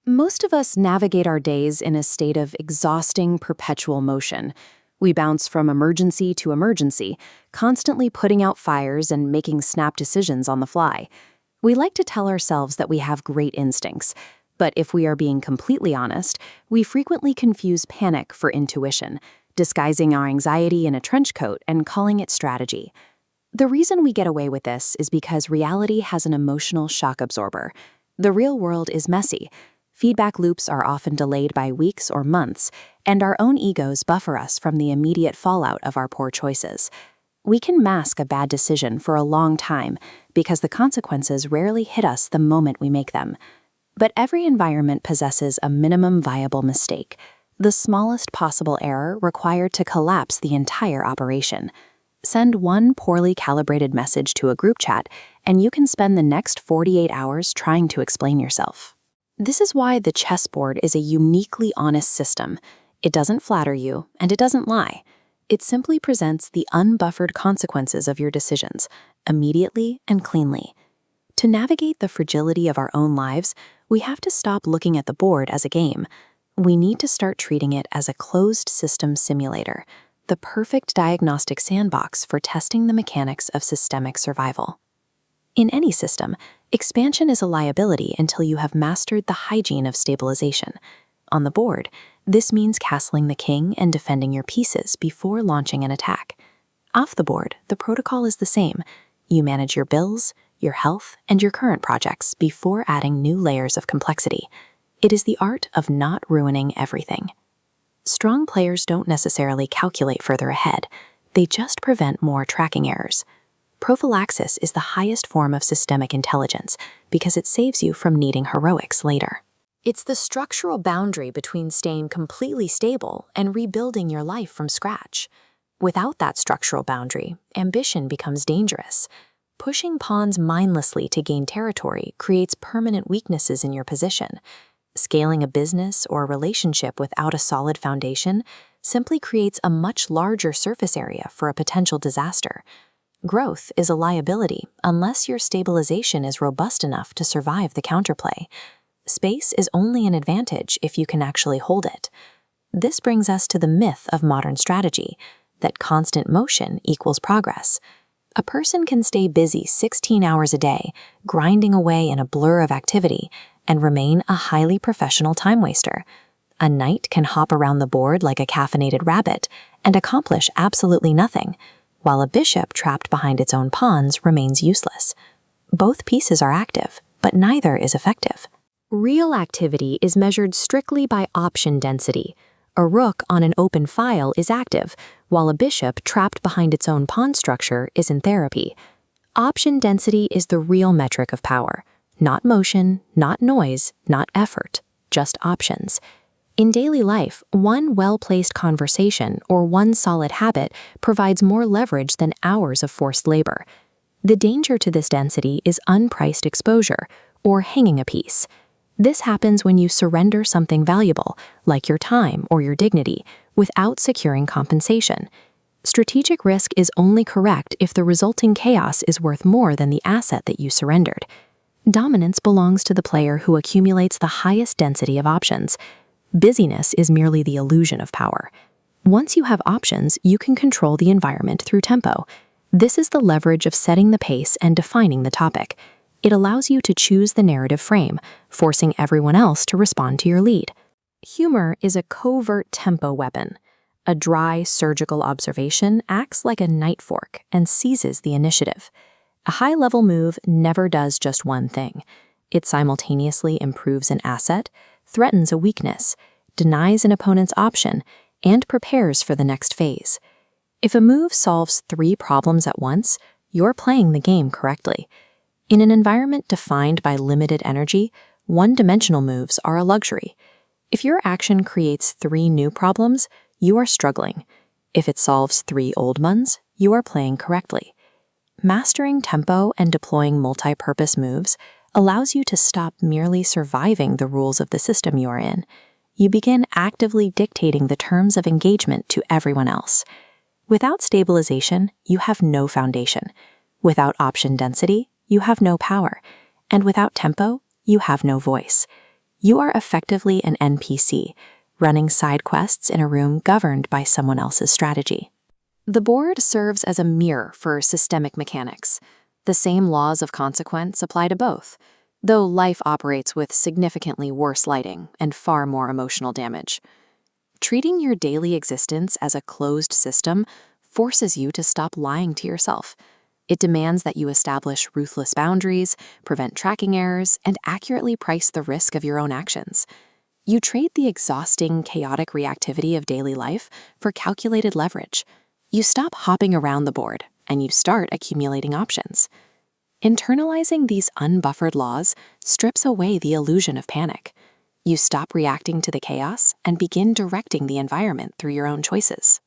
Most of us navigate our days in a state of exhausting, perpetual motion. We bounce from emergency to emergency, constantly putting out fires and making snap decisions on the fly. We like to tell ourselves that we have great instincts, but if we are being completely honest, we frequently confuse panic for intuition, disguising our anxiety in a trench coat and calling it strategy. The reason we get away with this is because reality has an emotional shock absorber. The real world is messy. Feedback loops are often delayed by weeks or months, and our own egos buffer us from the immediate fallout of our poor choices. We can mask a bad decision for a long time because the consequences rarely hit us the moment we make them. But every environment possesses a minimum viable mistake, the smallest possible error required to collapse the entire operation. Send one poorly calibrated message to a group chat, and you can spend the next 48 hours trying to explain yourself. This is why the chessboard is a uniquely honest system. It doesn't flatter you, and it doesn't lie. It simply presents the unbuffered consequences of your decisions, immediately and cleanly. To navigate the fragility of our own lives, we have to stop looking at the board as a game. We need to start treating it as a closed system simulator, the perfect diagnostic sandbox for testing the mechanics of systemic survival. In any system, expansion is a liability until you have mastered the hygiene of stabilization. On the board, this means castling the king and defending your pieces before launching an attack. Off the board, the protocol is the same. You manage your bills, your health, and your current projects before adding new layers of complexity. It is the art of not ruining everything. Strong players don't necessarily calculate further ahead. They just prevent more tracking errors. Prophylaxis is the highest form of systemic intelligence because it saves you from needing heroics later. It's the structural boundary between staying completely stable and rebuilding your life from scratch. Without that structural boundary, ambition becomes dangerous. Pushing pawns mindlessly to gain territory creates permanent weaknesses in your position. Scaling a business or relationship without a solid foundation simply creates a much larger surface area for a potential disaster. Growth is a liability unless your stabilization is robust enough to survive the counterplay. Space is only an advantage if you can actually hold it. This brings us to the myth of modern strategy, that constant motion equals progress. A person can stay busy 16 hours a day, grinding away in a blur of activity, and remain a highly professional time waster. A knight can hop around the board like a caffeinated rabbit and accomplish absolutely nothing, while a bishop trapped behind its own pawns remains useless. Both pieces are active, but neither is effective. Real activity is measured strictly by option density. A rook on an open file is active, while a bishop trapped behind its own pawn structure is in therapy. Option density is the real metric of power. Not motion, not noise, not effort, just options. In daily life, one well-placed conversation or one solid habit provides more leverage than hours of forced labor. The danger to this density is unpriced exposure, or hanging a piece. This happens when you surrender something valuable, like your time or your dignity, without securing compensation. Strategic risk is only correct if the resulting chaos is worth more than the asset that you surrendered. Dominance belongs to the player who accumulates the highest density of options. Busyness is merely the illusion of power. Once you have options, you can control the environment through tempo. This is the leverage of setting the pace and defining the topic. It allows you to choose the narrative frame, forcing everyone else to respond to your lead. Humor is a covert tempo weapon. A dry, surgical observation acts like a knife fork and seizes the initiative. A high-level move never does just one thing. It simultaneously improves an asset, threatens a weakness, denies an opponent's option, and prepares for the next phase. If a move solves 3 problems at once, you're playing the game correctly. In an environment defined by limited energy, one-dimensional moves are a luxury. If your action creates 3 new problems, you are struggling. If it solves 3 old ones, you are playing correctly. Mastering tempo and deploying multi-purpose moves allows you to stop merely surviving the rules of the system you are in. You begin actively dictating the terms of engagement to everyone else. Without stabilization, you have no foundation. Without option density, you have no power. And without tempo, you have no voice. You are effectively an NPC, running side quests in a room governed by someone else's strategy. The board serves as a mirror for systemic mechanics. The same laws of consequence apply to both, though life operates with significantly worse lighting and far more emotional damage. Treating your daily existence as a closed system forces you to stop lying to yourself. It demands that you establish ruthless boundaries, prevent tracking errors, and accurately price the risk of your own actions. You trade the exhausting, chaotic reactivity of daily life for calculated leverage. You stop hopping around the board, and you start accumulating options. Internalizing these unbuffered laws strips away the illusion of panic. You stop reacting to the chaos and begin directing the environment through your own choices.